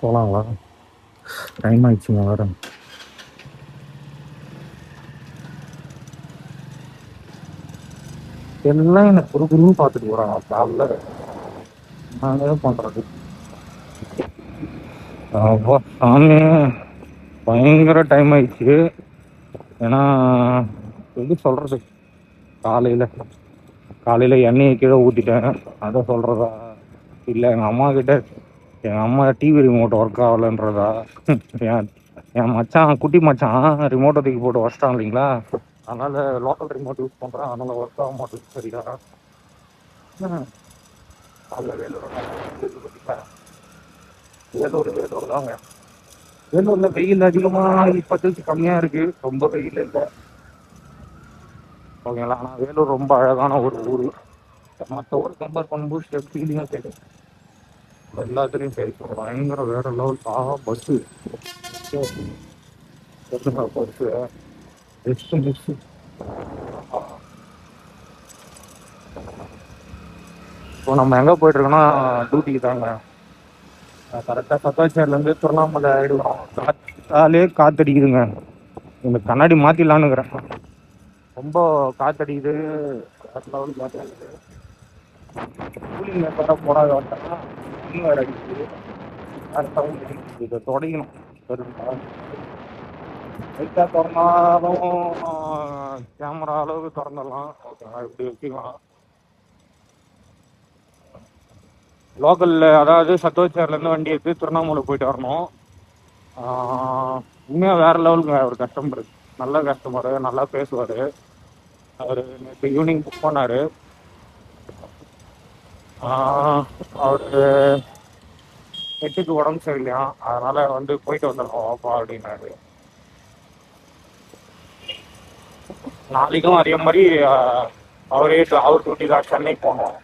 போகலாங்களா? Time ஆயிடுச்சுங்க வேறு. எல்லாம் எனக்கு குறுகுறுன்னு பார்த்துட்டு போகிறாங்க காலைல. நான் என்ன பண்ணுறது? அப்போ சாமி பயங்கர டைம் ஆயிடுச்சு. ஏன்னா எப்படி சொல்கிறது, காலையில் எண்ணெயை கீழே ஊற்றிட்டேன். அதை சொல்கிறதா இல்லை எங்கள் அம்மா டிவி ரிமோட் ஒர்க் ஆகலைன்றதா? என் என் மச்சான், குட்டி மச்சான் ரிமோட்டை தூக்கி போட்டு வச்சிட்டான் இல்லைங்களா, அதனால் லோக்கல் ரிமோட் யூஸ் பண்ணுறேன், அதனால் ஒர்க் ஆக மாட்டேங்குது சரியா. அதில் வேலூர் தாங்க. வேலூரில் வெயில் அதிகமாக இப்போதைக்கு கம்மியாக இருக்குது, ரொம்ப வெயில் இல்லை ஓகேங்களா. ஆனால் வேலூர் ரொம்ப அழகான ஒரு ஊர். மற்ற ஊர் கம்பேர் பண்ணும்போது ஃபீலிங்காக தெரியும், எல்லாத்துலேயும் சரி. பயங்கர வேற level. Bus bus best miss. இப்போ நம்ம எங்கே போயிட்டுருக்கோன்னா டியூட்டிக்கு தாங்க. கரெக்டாக சத்தாச்சேரிலேருந்து திருவண்ணாமலை ஆகிடுவோம். காற்றடிக்குதுங்க. இந்த கண்ணாடி மாற்றிடலான்னுக்கிறேன். ரொம்ப காற்றடிக்குது, லெவல் காற்றடிக்குது. கூலிங் வேற போடாத வந்தேன்னா இன்னும் வேறு அடிக்குது. இதை தொடங்கணும் சரிங்களா. லைட்டாக திறந்தாலும் கேமரா அளவுக்கு திறந்துடலாம் ஓகேங்களா, இப்படி வச்சுக்கலாம். லோக்கலில் அதாவது சத்தோச்சேரிலேருந்து வண்டி எடுத்து திருவண்ணாமலை போயிட்டு வரணும். உண்மையாக வேறு லெவலுங்க. ஒரு கஸ்டமர், நல்ல கஸ்டமரு, நல்லா பேசுவார். அவர் நேற்று ஈவினிங் புக் பண்ணார். அவர் 8க்கு உடம்பு சரியில்லையா, அதனால் வந்து போயிட்டு வந்துடணும் வாப்பா அப்படின்னாரு. நாளைக்கும் அதே மாதிரி அவர் டியூட்டி தான், சென்னைக்கு போகணும்.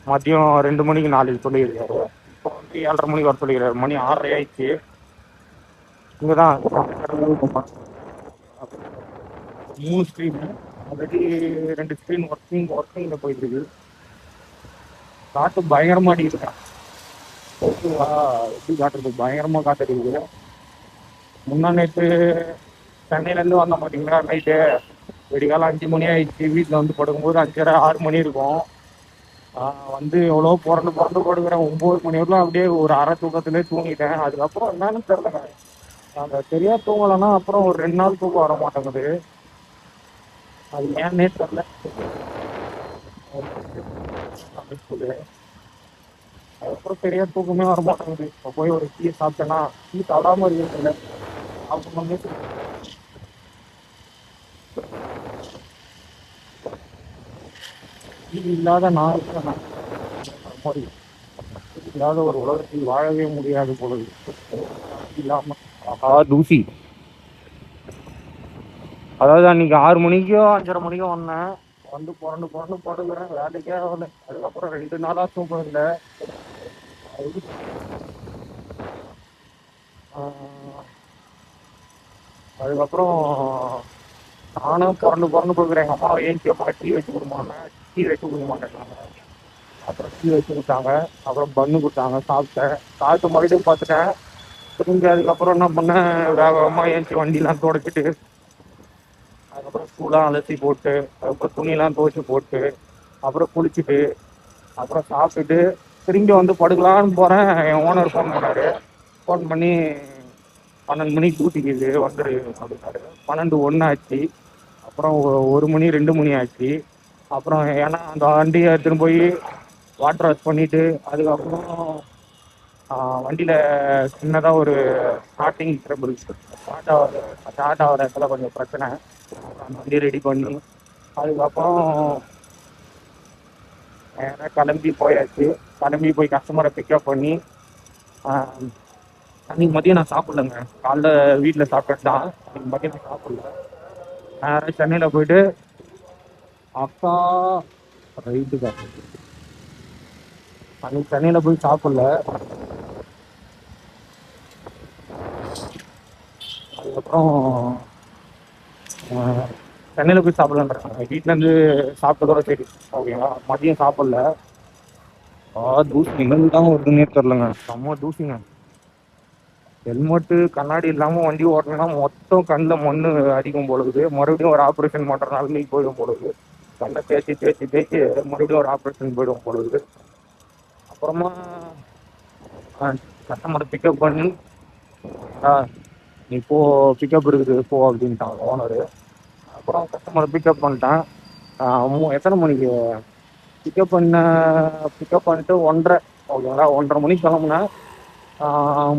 மதியம் 2 மணிக்கு நாளைக்கு சொல்லியிருக்காரு. இப்போ வந்து 7:30 மணிக்கு வர சொல்லிக்கிறாரு. மணி 6:30 ஆயிடுச்சு. இங்கே தான் 3 ஸ்க்ரீனு ஆல்ரெடி, 2 ஸ்க்ரீன் ஒர்க்கிங்கில் போயிட்டு இருக்கு. காற்று பயங்கரமாக அடிக்குது. எப்படி காட்டுறது, பயங்கரமாக காற்று அடிக்குது. முன்னா நேற்று சென்னையிலேருந்து வந்தோம் பார்த்தீங்களா, நைட்டு வெடிகாலம் 5 மணி ஆயிடுச்சு. வீட்டில் வந்து படுக்கும்போது 5:30 6 மணி இருக்கும். வந்து எவ்வளோ பிறந்து படுக்கிறேன். 9 மணி வரலாம் அப்படியே ஒரு அரை தூக்கத்துலேயே தூங்கிட்டேன். அதுக்கப்புறம் என்னன்னு தெரியல, அந்த சரியாக தூங்கலைன்னா அப்புறம் ஒரு 2 நாள் தூக்கம் வர மாட்டேங்குது. அது ஏன்னே தெரியல. அதுக்கப்புறம் சரியாக தூக்கமே வர மாட்டேங்குது. இப்போ போய் ஒரு டீ சாப்பிட்டேன்னா, டீ சாப்பிடாம இருக்குல்ல சாப்பிடணுமே. டீ இல்லாத நான் இருக்கிறேன். இல்லாத ஒரு உலகத்தில் வாழவே முடியாது பொழுது இல்லாம. தூசி. அதாவது அன்னைக்கு 6 மணிக்கோ 5:30 மணிக்கோ வந்தேன். வந்து புரண்டு படுக்கிறேன், வேலைக்கே ஆகலை. அதுக்கப்புறம் 2 நாளாக தூக்கம் இல்லை. அதுக்கப்புறம் நானும் புரண்டு போகிறேன். எங்கள் அம்மா ஏன்ச்சியப்பா டீ வச்சு கொடுமாங்க, டீ வச்சு கொடுக்க மாட்டேங்கிறாங்க. அப்புறம் டீ வச்சு கொடுத்தாங்க. அப்புறம் பன்னு கொடுத்தாங்க, சாப்பிட்டேன். சாப்பிட்டு மறுபடியும் பார்த்துட்டேன் திரும்பி. அதுக்கப்புறம் என்ன பண்ணேன், வேகமாக ஏன்ச்சி வண்டிலாம் துடைச்சிட்டு, அதுக்கப்புறம் ஸ்கூலாம் அலசி போட்டு, அதுக்கப்புறம் துணியெல்லாம் துவைச்சி போட்டு, அப்புறம் குளிச்சுட்டு, அப்புறம் சாப்பிட்டுட்டு திரும்பி வந்து படுக்கலான்னு போகிறேன். என் ஓனர் ஃபோன் பண்ணார். ஃபோன் பண்ணி 12 மணிக்கு டியூட்டிக்கு வந்துடு அப்படின்னாரு. 12:01 ஆச்சு. அப்புறம் 1 மணி 2 மணி ஆச்சு. அப்புறம் ஏன்னா அந்த வண்டியை எடுத்துன்னு போய் வாட்டர் வாஷ் பண்ணிவிட்டு, அதுக்கப்புறம் வண்டியில் சின்னதாக ஒரு ஸ்டார்டிங் ட்ரபிள், ஸ்டார்ட் ஆகிற இடத்துல கொஞ்சம் பிரச்சனை. அந்த வண்டியை ரெடி பண்ணி அதுக்கப்புறம் கிளம்பி போயாச்சு. கிளம்பி போய் கஸ்டமரை பிக்கப் பண்ணி, அன்றைக்கி மதியம் நான் சாப்பிட்லங்க. காலைல வீட்டில் சாப்பிட்டது தான். அன்றைக்கி மதியம் நான் சாப்பிட்ல. நேராக சென்னையில் போயிட்டு அக்கா ரைட்டுக்கா அன்றைக்கி சென்னையில் போய் சாப்பிட்ல. அதுக்கப்புறம் சென்னையில் போய் சாப்பிட்லான்றாங்க. வீட்டிலேருந்து சாப்பிட்டதோட சரி ஓகேங்களா. மதியம் சாப்பிட்ல. தூசி எங்களுக்கு தான் வருதுன்னே தெரிலங்க, செம்ம தூசிங்க. ஹெல்மெட்டு கண்ணாடி இல்லாமல் வண்டி ஓட்டணும்னா மொத்தம் கண்ணில் மண் அடிக்கும் பொழுது மறுபடியும் ஒரு ஆப்ரேஷன் பண்ணுறதுனால நீ போயிடும் பொழுது கண்ணை தேய்ச்சி மறுபடியும் ஒரு ஆப்ரேஷன் போயிடும் பொழுது. அப்புறமா கஸ்டமரை பிக்கப் பண்ணி நீ போ, பிக்கப் இருக்குது போ அப்படின்ட்டான் ஓனரு. அப்புறம் கஸ்டமரை பிக்கப் பண்ணிட்டேன். எத்தனை மணிக்கு பிக்கப் பண்ணிட்டு 1:30 ஓகேங்களா. 1:30 மணிக்கு கிளம்புனேன்.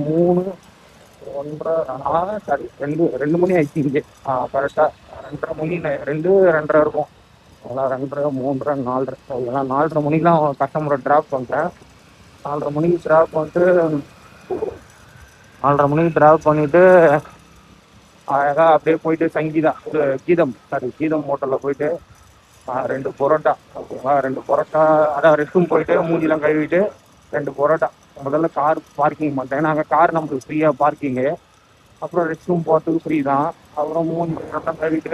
3 1:30 சாரி 2 மணி ஆயிடுச்சு இங்கே. கரெக்டாக 2:30 மணி, 2:30 இருக்கும். அதெல்லாம் 2:30 3:30 4:30 ஓகேங்களா. 4:30 மணிக்கெலாம் கஸ்டமரை ட்ராப் பண்ணிட்டேன். 4:30 மணிக்கு ட்ராப் பண்ணிட்டு அழகாக அப்படியே போயிட்டு கீதம் ஹோட்டலில் போயிட்டு 2 பரோட்டா ஓகேவா. 2 பரோட்டா அதான் ரெஸ்ட் ரூம் போயிட்டு மூஞ்சிலாம் கழுவிட்டு 2 பரோட்டா. முதல்ல கார் பார்க்கிங் பண்ணிட்டேன். நாங்கள் கார் நமக்கு ஃப்ரீயாக பார்க்கிங்கு. அப்புறம் ரெஸ்ட் ரூம் போகிறதுக்கு ஃப்ரீ தான். அப்புறம் மூஞ்சிலாம் கழுவிட்டு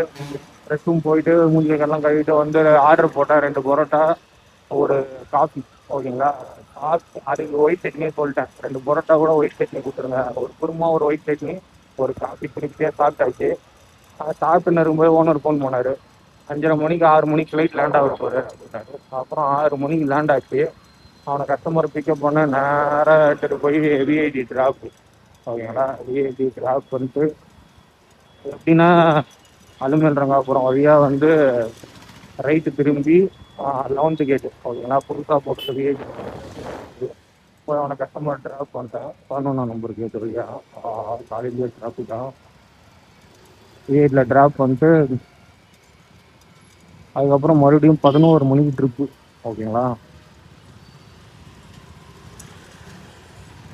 ரெஸ்ட் ரூம் போயிட்டு மூஞ்சிலாம் கழுவிட்டு வந்து ஆர்டர் போட்டேன். 2 பரோட்டா ஒரு காஃபி ஓகேங்களா. காஃபி அதுக்கு ஒயிட் சட்னி சொல்லிட்டேன். 2 பரோட்டா கூட ஒயிட் சட்னி கொடுத்துருங்க. ஒரு குருமா, ஒரு ஒயிட் சட்னி, ஒரு காஃபி திருப்தியாக சாப்பிட்டாச்சு. சாப்பிட்டு இருக்கும்போது ஓனர் ஃபோன் பண்ணார். 5:30 மணிக்கு 6 மணிக்கு ஃப்ளைட் லேண்ட் ஆக போகுது அப்படின்னாரு. அப்புறம் 6 மணிக்கு லேண்ட் ஆச்சு. அவனை கஸ்டமர் பிக்கப் பண்ண நேராக எடுத்துகிட்டு போய் விஐடி ட்ராப் ஓகேங்களா. விஐடி ட்ராப் பண்ணிட்டு எப்படின்னா அலுமேல்ரங்காபுரம் வழியாக வந்து ரைட்டு திரும்பி 11th கேட்டு ஓகேங்களா. புதுசாக போட்டு விஐடி போய் அவனை கஸ்டமர் ட்ராப் பண்ணிட்டேன். 11ஆம் நம்பர் கேட்டு வழியா காலேஜ் ட்ராஃபிக் தான். விஐடியில் ட்ராப் பண்ணிட்டு அதுக்கப்புறம் மறுபடியும் 11 மணிக்கு ட்ரிப்பு ஓகேங்களா.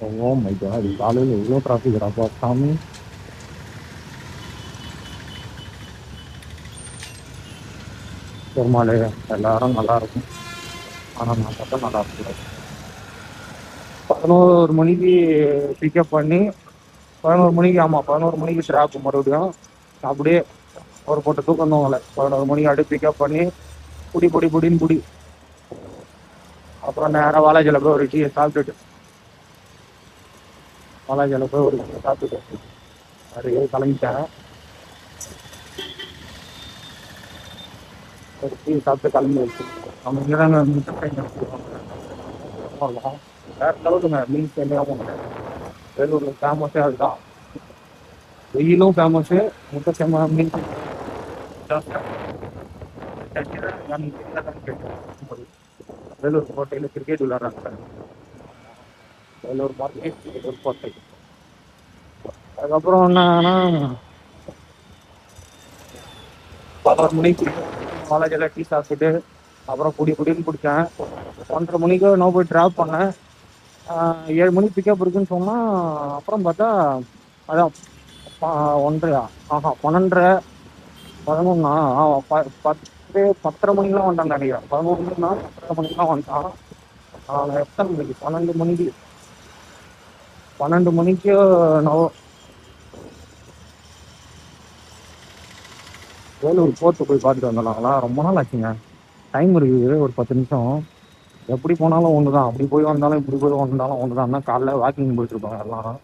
ஓ மை காட், காலையில் எவ்வளோ டிராஃபிக் ராப்பா சாமி. பெருமாளே எல்லாரும் நல்லா இருக்கும், ஆனால் நான் பார்த்தா நல்லா இருக்கும். 11 மணிக்கு பிக்கப் பண்ணி 11 மணிக்கு ட்ராப். மறுபடியும் அப்படியே ஒரு போட்டு தூக்கம் வந்தவங்கள 11 மணிக்கு அப்படியே பிக்கப் பண்ணி புடி. அப்புறம் நேராக வாலாஜியில் போய் ஒரு டீயை சாப்பிட்டுட்டு அப்படியே கிளம்பிட்டேன். ஒரு டீ சாப்பிட்டு கிளம்பி வச்சு நம்ம இங்கே தாங்க வேற அளவுக்குங்க மீன்ஸ் என்ன வேலூரில் ஃபேமஸே அதுதான். வெயிலும் ஃபேமஸ்ஸு, முட்டை மீன்ஸ் வேலூர் கோட்டையில் கிரிக்கெட் விளையாடுறாங்க. வேலூர் மார்க்கெட், வேலூர் கோட்டை. அதுக்கப்புறம் என்னன்னா 11 மணிக்கு காலேஜில் டீ சாப்பிட்டுட்டு அப்புறம் குடின்னு குடித்தேன். 1:30 மணிக்கு நான் போய் ட்ராப் பண்ணேன். 7 மணிக்கு பிக்கப் இருக்குன்னு சொன்னால் அப்புறம் பார்த்தா அதான் 1:30 12:30 11 10:30 மணிக்கெலாம் வந்துட்டான் நினைக்கிறேன். 11 10:30 மணிக்கெலாம் வந்துட்டான். எத்தனை மணிக்கு 12 மணிக்கு நான் வேலூர் போர்ட்டு போய் பார்த்துட்டு வந்துடலாங்களா. ரொம்ப நாள் ஆச்சுங்க. டைம் இருக்குது ஒரு 10 நிமிஷம். எப்படி போனாலும் ஒன்று தான், அப்படி போய் வந்தாலும் இப்படி போய் வந்தாலும் ஒன்று தான். காலைல வாக்கிங் போயிட்டுருப்பாங்க எல்லாம்.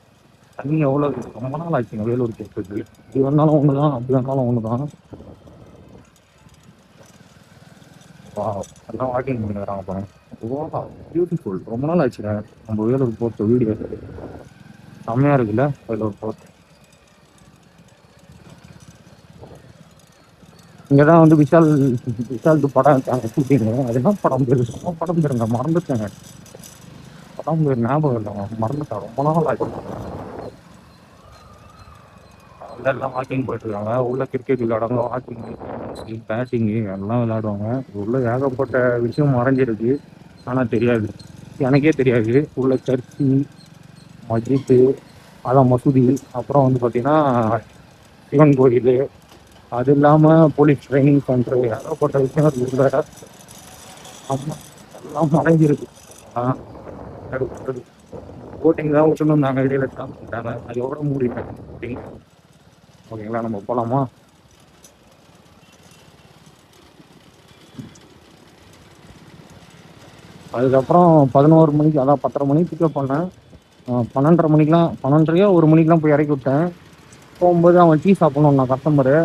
தண்ணி எவ்வளோ இருக்குது, ரொம்ப நாள் ஆச்சுங்க வேலூர் போர்ட்டுக்கு. இப்படி வந்தாலும் ஒன்று தான், அப்படி வந்தாலும் ஒன்று தான். எல்லாம் வாக்கிங் பண்ணிக்கிறாங்க அப்புறம். பியூட்டிஃபுல், ரொம்ப நாள் ஆச்சுங்க நம்ம வேலூர் போர்ட்டு வீடியோ. செம்மையாக இருக்குல்ல வேலூர் போர்ட். இங்கே தான் வந்து விஷால்ட்டு படம் இருக்காங்க ஷூட்டிங்கு. அது என்ன படம் பேர், சும்மா படம் பேருங்க மறந்துட்டேங்க. படம் பேர் ஞாபகம் இல்லைங்க, மறந்துட்டேன். ரொம்ப நாள் ஆச்சு. எல்லாம் வாக்கிங் போயிட்டுருக்காங்க. உள்ள கிரிக்கெட் விளையாடுவாங்க, வாக்கிங் பேட்டிங்கு எல்லாம் விளையாடுவாங்க. உள்ள ஏகப்பட்ட விஷயம் மறைஞ்சிருக்கு, ஆனால் தெரியாது, எனக்கே தெரியாது. உள்ள சர்ச்சு, மஸ்ஜித்து, அதான் மசூதி, அப்புறம் வந்து பார்த்தீங்கன்னா சிவன் கோயில், அது இல்லாமல் போலீஸ் ட்ரைனிங் சென்டர், ஏகப்பட்ட விஷயம் இருக்குது. ஆமாம், எல்லாம் மறைஞ்சிருக்கு. போட்டிங் தான் விட்டுணும் நாங்கள் இடையில ஸ்டாப் பண்ணிட்டாங்க. அது எவ்வளோ முடியும் போட்டிங். ஓகேங்களா, நம்ம போகலாமா? அதுக்கப்புறம் 11 மணிக்கு, அதான் 10:30 மணிக்கு பிக்கப் பண்ணேன். 12:30 மணிக்கெலாம் 12:30 1 மணிக்கெலாம் போய் இறக்கி விட்டேன். போகும்போது அவன் டீ சாப்பிடணும் நான் கஸ்டமரு.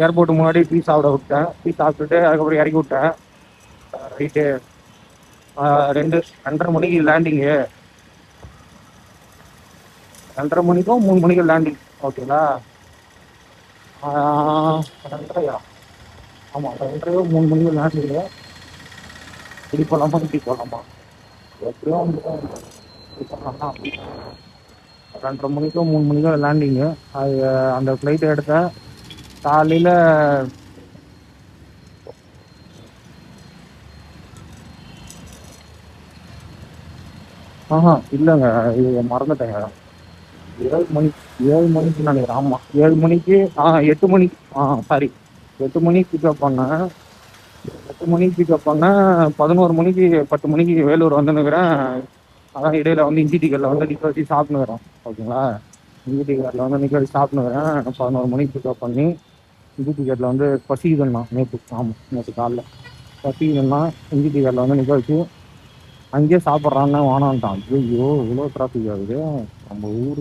ஏர்போர்ட்டு முன்னாடி டீ சாப்பிட விட்டேன். டீ சாப்பிட்டுட்டு அதுக்கப்புறம் இறக்கி விட்டேன். ரைட்டு 2:30 மணிக்கு லேண்டிங்கு. 2:30 மணிக்கோ 3 மணிக்கு லேண்டிங். ஓகேங்களா? 2:30 ஆமாம் 2:30 3 மணிக்கு லேண்டிங்கு. இப்படி போகலாமா இப்படி போகலாமா எப்படியும் இப்படி போகலாமா 2:30 மணிக்கோ 3 மணிக்கோ லேண்டிங்கு. அது அந்த ஃப்ளைட்டை எடுத்தேன் காலையில். இல்லைங்க, இது மறந்துட்டேங்க. 7 மணிக்கு நினைக்கிறேன். ஆமாம் 7 மணிக்கு 8 மணிக்கு சாரி 8 மணிக்கு பிக்கப் பண்ணேன். 8 மணிக்கு பிக்கப் பண்ணேன். 11 மணிக்கு 10 மணிக்கு வேலூர் வந்துன்னுக்கிறேன். அதான் இடையில வந்து இஞ்சி டிக்கெட்டில் வந்து நிற்க வச்சு சாப்பிட்ணுக்கிறேன். ஓகேங்களா? இஞ்சி டிக்கெட்டில் வந்து நிற்க வச்சு சாப்பிட்ணுக்கிறேன். 11 மணிக்கு பிக்கப் பண்ணி இஞ்சி டிக்கெட்டில் வந்து பசிக்குதுன்னா நேற்று காலைல பசிக்குதுன்னா இஞ்சி டிக்கெட்டில் வந்து நிற்க வச்சு அங்கேயே சாப்பிட்றான்னு வானான்ட்டான். ஐயோ இவ்வளோ டிராஃபிக் ஆகுது நம்ம ஊர்,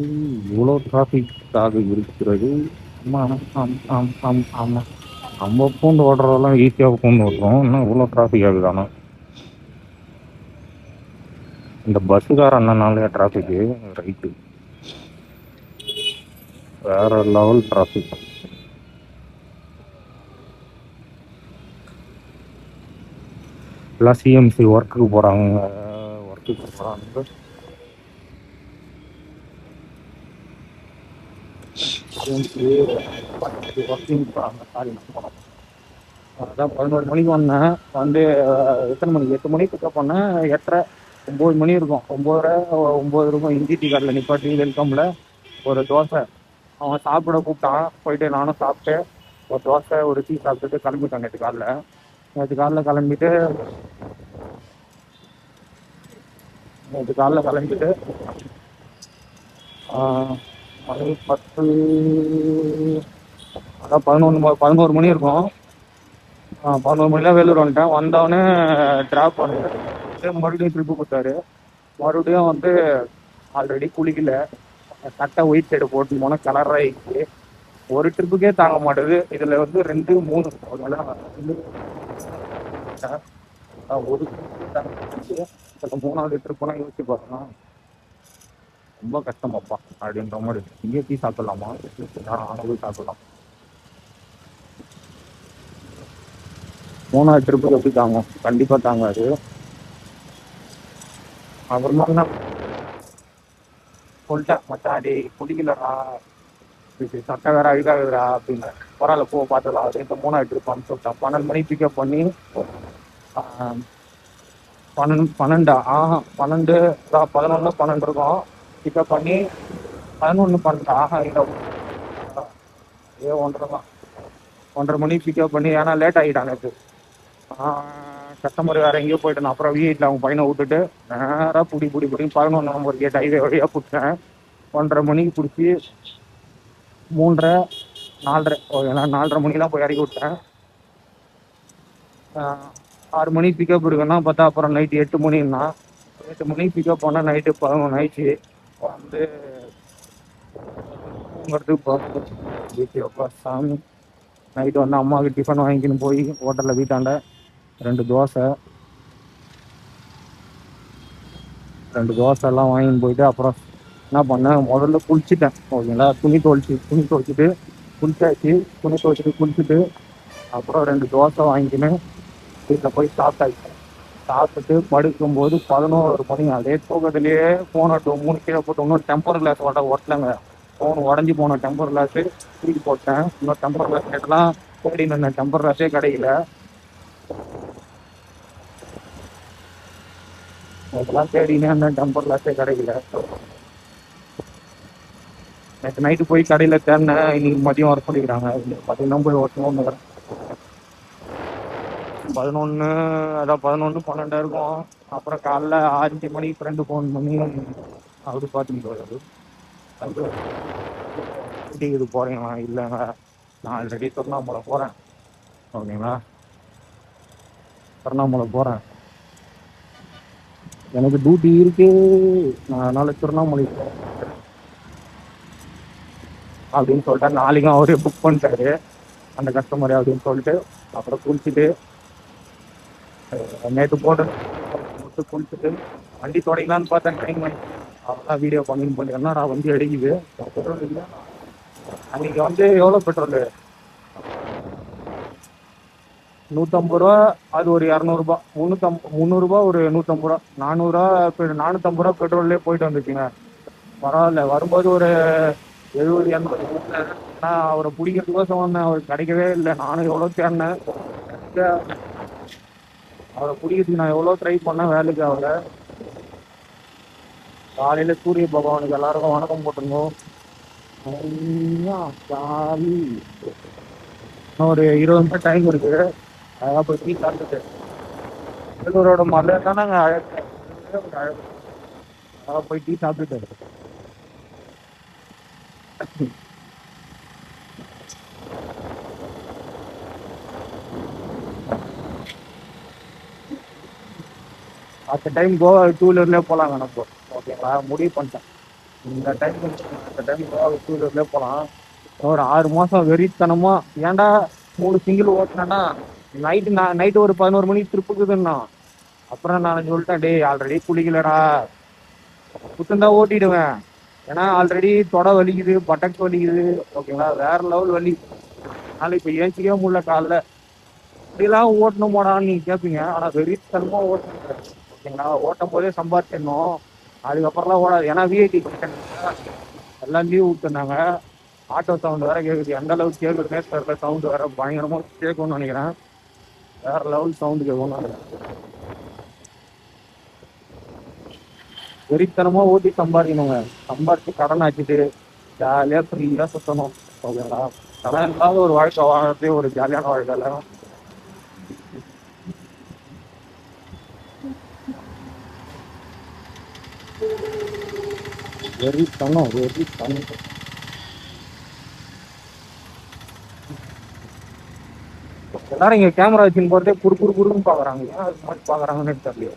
இவ்வளோ டிராஃபிக்காக இருக்கிறது. ஆமாம் ஆமாம் ஆமாம் ஆமாம். நம்ம பூண்டு ஓட்டுறதெல்லாம் ஈஸியாக பூண்டு ஓட்டுறோம், இன்னும் இவ்வளோ டிராஃபிக் ஆகுது. ஆனால் இந்த பஸ்ஸுக்கார அண்ணனாலே டிராஃபிக்கு ரைட்டு வேற லெவல் டிராஃபிக். எல்லாம் சிஎம்சி ஒர்க்குக்கு போகிறாங்க. அதான் 11 மணிக்கு வந்தேன். வந்து எத்தனை மணிக்கு 8 மணிக்கு பிக்கப் பண்ணேன். 8:30 9 மணி இருக்கும். 9:30 இருக்கும். இஞ்சி டீ கார்டில் நிப்பாட்டி வெல்கமில் ஒரு தோசை அவன் சாப்பிட கூப்பிட்டான். போயிட்டு நானும் சாப்பிட்டு ஒரு தோசை ஒரு டீ சாப்பிட்டுட்டு கிளம்பிட்டேன். நேற்று காலைல கிளம்பிட்டு மணி 10 அதான் 11 மணி இருக்கும். 11 மணிலாம் வேலூர் வந்துட்டேன். வந்தவொடனே ட்ராப் பண்ணிட்டு மறுபடியும் ட்ரிப்பு கொடுத்தாரு. மறுபடியும் வந்து ஆல்ரெடி குளிக்கல, சட்டை ஒயிட் சைடு போட்டு போனால் கலர் ஆகிடுச்சு. ஒரு ட்ரிப்புக்கே தாங்க மாட்டேது. இதில் வந்து 2 3 ஒரு மூணாவது ட்ரிப்புனா யோசிச்சு பார்க்கலாம். ரொம்ப கஷ்டமாப்பா அப்படின்ற மாதிரி. இங்கே டீ சாப்பிடலாமா? போய் சாப்பிடலாம். 3வது ட்ரிப்புக்கு எப்படி தாங்கும்? கண்டிப்பாக தாங்காது. அப்புறமா என்ன சொல்லிட்டேன், மச்சான் அடி குடிக்கலடா, சட்டை வேற அழுகாகுதுடா அப்படின்னு. பரவாயில்ல போ பார்த்துக்கலாம் அப்படின்ட்டு 3வது ட்ரிப் அனுப்பிச்சு சொல்லிட்டேன். 12 மணிக்கு பிக்கப் பண்ணி 12 11 12 இருக்கும். பிக்கப் பண்ணி 11 12 இல்லை 1:30 தான். 1:30 மணிக்கு பிக்கப் பண்ணி, ஏன்னா லேட் ஆகிட்டான் நேற்று. கஸ்டமர் வேறு எங்கேயோ போயிட்டேன். அப்புறம் வீட்டில் அவங்க பையனை விட்டுட்டு நேராக பிடி 11 நம்பர் கேட் ஹைவே வழியாக பிடிச்சேன். 1:30 மணிக்கு பிடிச்சி 3:30 4:30 ஓகேங்களா 4:30 மணிக்கெலாம் போய் இறக்கி விட்டேன். 6 மணிக்கு பிக்கப் இருக்குன்னா பார்த்தா அப்புறம் நைட்டு 8 மணின்னா 8 மணிக்கு பிக்கப் பண்ணால் நைட்டு 11 ஆயிடுச்சு. வந்து சாமி நைட்டு வந்து அம்மாவுக்கு டிஃபன் வாங்கிக்கின்னு போய் ஹோட்டலில் வீட்டாண்ட 2 தோசை எல்லாம் வாங்கின்னு போயிட்டு அப்புறம் என்ன பண்ணேன், முதல்ல குளிச்சுட்டேன். ஓகேங்களா? துணி துவைச்சிட்டு குளிச்சாச்சு. துணி துவைச்சிட்டு குளிச்சுட்டு அப்புறம் 2 தோசை வாங்கிக்கின்னு வீட்டில் போய் சாப்பிட்டுட்டு படுக்கும்போது 11 மணி. அதே தூக்கத்துலேயே ஃபோனை 3 கீழே போட்டு இன்னும் டெம்பர் கிளாஸ் ஒட்டலைங்க. ஃபோன் உடஞ்சி போன டெம்பர் கிளாஸு தூக்கி போட்டேன். இன்னும் டெம்பர் கிளாஸ் கேட்டெல்லாம் தேடி நின்றேன், டெம்பர் கிளாஸே கிடைக்கல. அதெல்லாம் தேடினே அந்த டெம்பர் கிளாஸே கிடைக்கல. நேற்று நைட்டு போய் கடையில் தேடினேன். இன்னைக்கு மதியம் வர சொல்லிக்கிறாங்க. பார்த்தீங்கன்னா போய் ஓட்டணும். 11 அதான் 11 12 இருக்கும். அப்புறம் காலைல 5 மணிக்கு ஃப்ரெண்டு ஃபோன் பண்ணி அப்படி பார்த்துட்டு இது போகிறீங்களா? இல்லைங்க, நான் ஆல்ரெடி திருவண்ணாமலை போகிறேன். ஓகேங்களா? திருவண்ணாமலை போகிறேன். எனக்கு டியூட்டி இருக்கு, நான் அதனால திருவண்ணாமலை அப்படின்னு சொல்லிட்டு நாளைக்கும் அவரே புக் பண்ணிட்டாரு அந்த கஸ்டமர் அப்படின்னு சொல்லிட்டு. அப்புறம் குளிச்சுட்டு நேற்று போட்டு மட்டும் குளிச்சுட்டு வண்டி தொடங்கலான்னு பார்த்தேன். டைம் அவ்வளோ வீடியோ பண்ணி என்னடா வண்டி அடிக்குது பெட்ரோல் இல்லை. அன்னைக்கு வந்து எவ்வளோ பெட்ரோல் 150 ரூபா, அது ஒரு 200 ரூபா, 300 ரூபா, ஒரு 150 ரூபா, 400 ரூபா, 450 ரூபா பெட்ரோல்லே போயிட்டு வந்துச்சுங்க. பரவாயில்ல, வரும்போது ஒரு 70 80. ஆனால் அவரை பிடிக்கிறதுக்கோசம் வந்தேன், அவர் கிடைக்கவே இல்லை. நானும் எவ்வளோ தேடினேன், அவரை பிடிக்கிறதுக்கு நான் எவ்வளோ ட்ரை பண்ணேன், வேலைக்கு அவரை. காலையில் சூரிய பகவானுக்கு எல்லாருக்கும் வணக்கம் போட்டுருந்தோம். ஜாலி. ஒரு 20 நிமிஷம் டைம் இருக்கு, அழகாக போய் டீ சாப்பிட்டுட்டு வேலூரோட மலை தானே அழகு, அழகாக போய் டீ சாப்பிட்டுட்டு அடுத்த டைம் கோவா 2 வீலர்லேயே போகலாங்க நம்ம. ஓகேங்களா, முடிவு பண்ணிட்டேன். இந்த டைம் கோவா 2 வீலர்லேயே போகலாம். ஒரு 6 மாதம் வெறித்தனமா ஏன்டா 3 சிங்கிள் ஓட்டினேன்னா நைட்டு ஒரு 11 மணிக்கு திருப்புக்குதுன்னா. அப்புறம் நான் சொல்லிட்டேன், டேய் ஆல்ரெடி குளிக்கலடா, புத்தந்தா ஓட்டிடுவேன். ஏன்னா ஆல்ரெடி தொடை வலிக்குது, பட்டக்ஸ் வலிக்குது. ஓகேங்களா, வேற லெவல் வலி. அதனால இப்போ ஏஞ்சிக்கவே முடியல காலைல. இப்படிலாம் ஓட்டணும் போடான்னு நீங்கள் கேட்பீங்க, ஆனால் வெறித்தனமா ஓட்டணும். ஓகேங்களா, ஓட்டும் போதே சம்பாதிச்சிடணும், அதுக்கப்புறம்லாம் ஓடாது. ஏன்னா விஐடி எல்லாம் லீவ் விட்டுருந்தாங்க. ஆட்டோ சவுண்டு வேற கேட்குது, எந்த அளவுக்கு கேட்குதுன்னே தெரியல. சவுண்டு வேற பயங்கரமாக கேட்கும்னு நினைக்கிறேன். வேற லெவல் சவுண்டு கேட்கும். வெறித்தனமா ஓட்டி சம்பாதிக்கணுங்க. சம்பாதிச்சு கடன் ஆக்கிட்டு ஜாலியாக ஃப்ரீயாக சுற்றணும். ஓகேங்களா, கடன் இல்லாத ஒரு வாழ்க்கை வாழ்றதே ஒரு ஜாலியான வாழ்க்கை இல்லை. வெறித்தனம். எல்லாரும் இங்க கேமரா வச்சுன்னு போறதே குறுன்னு பாக்குறாங்க. ஏன் அது மாதிரி பாக்குறாங்கன்னு தெரியல.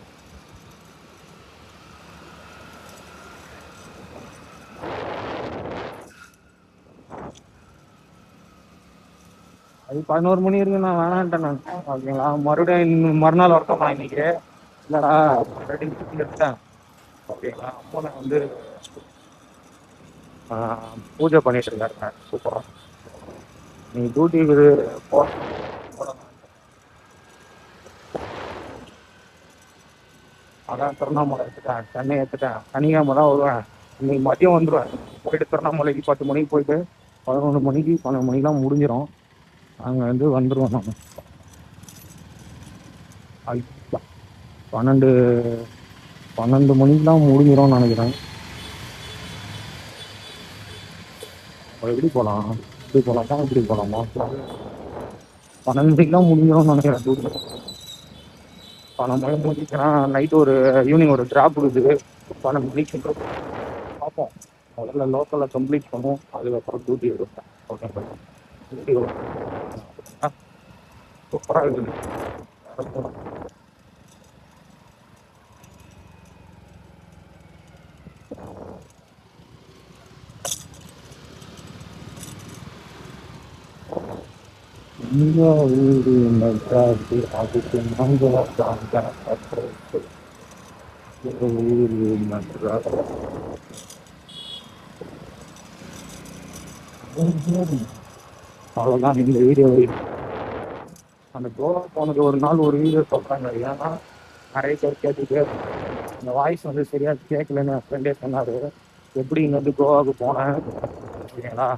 அது 11 மணி இருக்கு, நான் வேணான்ட்டேன் நான். ஓகேங்களா, மறுபடியும் மறுநாள் வரட்டோம் இன்னைக்கு. இல்லடா ஆல்ரெடி எடுத்தேன். ஓகேங்களா, அப்போ நான் வந்து பூஜை பண்ணிட்டு இருக்காருங்க. சூப்பரா நீ டியூட்டிக்கு போ. அதான் திருவண்ணாமலை எடுத்துட்டேன், சென்னை எடுத்துட்டேன். சனிக்கிழமை தான் வருவேன். இன்னைக்கு மதியம் வந்துடுவேன். போயிட்டு திருவண்ணாமலைக்கு 10 மணிக்கு போயிட்டு 11 மணிக்கு 12 மணிக்கெலாம் முடிஞ்சிடும். அங்கே வந்து வந்துடுவோம் நான். 12 மணிக்கெலாம் முடிஞ்சிடும்னு நினைக்கிறேன். எப்படி போகலாம், இப்படி போகலாமா, இப்படி போகலாமா? 12 மணிக்கெலாம் முடிஞ்சிடும்னு நினைக்கிறேன். 12 மணி முடிச்சுன்னா நைட்டு ஒரு ஈவினிங் ஒரு ட்ராப் இருக்குது. 12 மணிக்கு பார்ப்போம். முதல்ல லோக்கலில் கம்ப்ளீட் பண்ணுவோம், அதுக்கப்புறம் டியூட்டி எடுப்பேன். ஓகே, டியூட்டி சூப்பராக இருக்குது. ஊரு நல்லாது, அதுக்கு நாங்கள் ஊரு நன்றாக. அவ்வளோதான் இந்த வீடியோ. அந்த கோவா போனது ஒரு நாள் ஒரு வீடியோ சொல்கிறாங்க. ஏன்னா நிறைய பேர் கேட்டுட்டு இந்த வாய்ஸ் வந்து சரியாக கேட்கலன்னு என் ஃப்ரெண்டே சொன்னார். எப்படி இங்கே வந்து கோவாவுக்கு போனேன், ஓகேங்களா,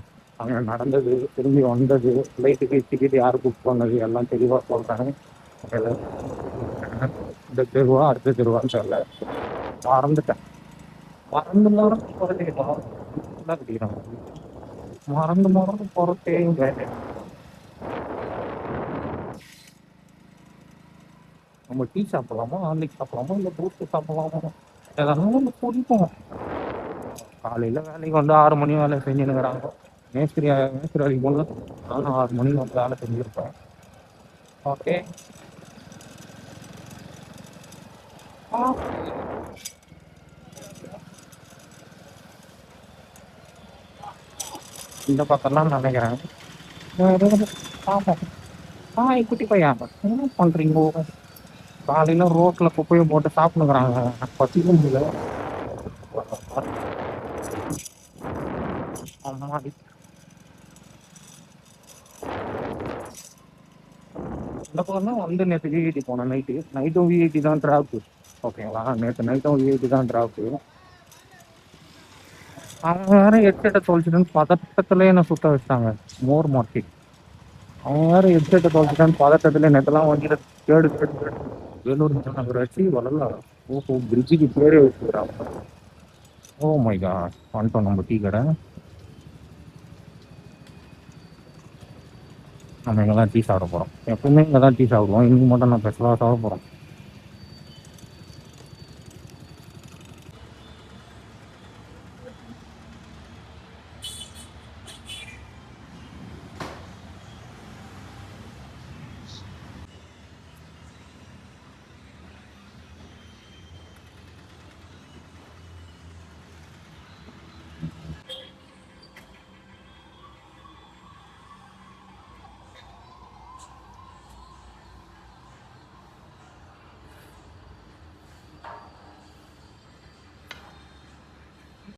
அங்கே நடந்தது, திரும்பி வந்தது, ஃப்ளைட்டுக்கு டிக்கெட் யார் புக் பண்ணது எல்லாம் தெளிவாக சொல்கிறேன். இந்த தெருவா அடுத்த தெருவான்னு தெரியல, மறந்துட்டேன். மறந்து போகிறதே வேலை. நம்ம டீ சாப்பிடலாமா, ஆன்லைன் சாப்பிடலாமா, இல்லை பூஸ்ட் சாப்பிடலாமா, எதனாலும் நம்ம குடிப்போம். காலையில் வேலைக்கு வந்து 6 மணி வேலை செஞ்சுன்னுங்கிறாங்க. மேஸ்திரி வேலைக்கு போகணும். நானும் 6 மணிக்கு வந்து வேலை செஞ்சுருப்பேன். ஓகே, ஆ, இந்த பக்கம்லாம் நினைக்கிறேன். பாப்போம். ஹாய் குட்டி பையா, என்ன பண்றீங்க? காலையில ரோட்ல குப்பையை போட்டு சாப்பிடுங்கிறாங்க. பசிக்க முடியல. அம்மாடி. இந்த பக்கம் தான் வந்து நேற்று விஐடி போனேன். நைட்டும் விஐடி தான் டிராப்பு. ஓகேங்களா, நேற்று நைட்டும் விஐடி தான் டிராப்பு. அவங்க வேற ஹெட்செட்டை தொலைச்சிட்டுன்னு பதட்டத்துல என்ன சுத்த வச்சிட்டாங்க. மோர் மாட்டி அவன் வேற ஹெட்செட்டை தொலைச்சிட்டான்னு பதட்டத்துல நேற்றுலாம் வண்டியில கேடு கேடு கேடு வேலூர் நகராட்சி வரல. ஓஹோ, பிரிட்ஜுக்கு பேரே வச்சுக்கிறாங்க. ஓ மை காட், வந்துட்டோம் நம்ம டீ கடை. நம்ம இங்கே தான் டீ சாப்பிட போகிறோம். எப்பவுமே இங்கே தான் டீ சாப்பிடுவோம். இன்னைக்கு மட்டும் நான் ஸ்பெஷலாக சாப்பிட போகிறோம்.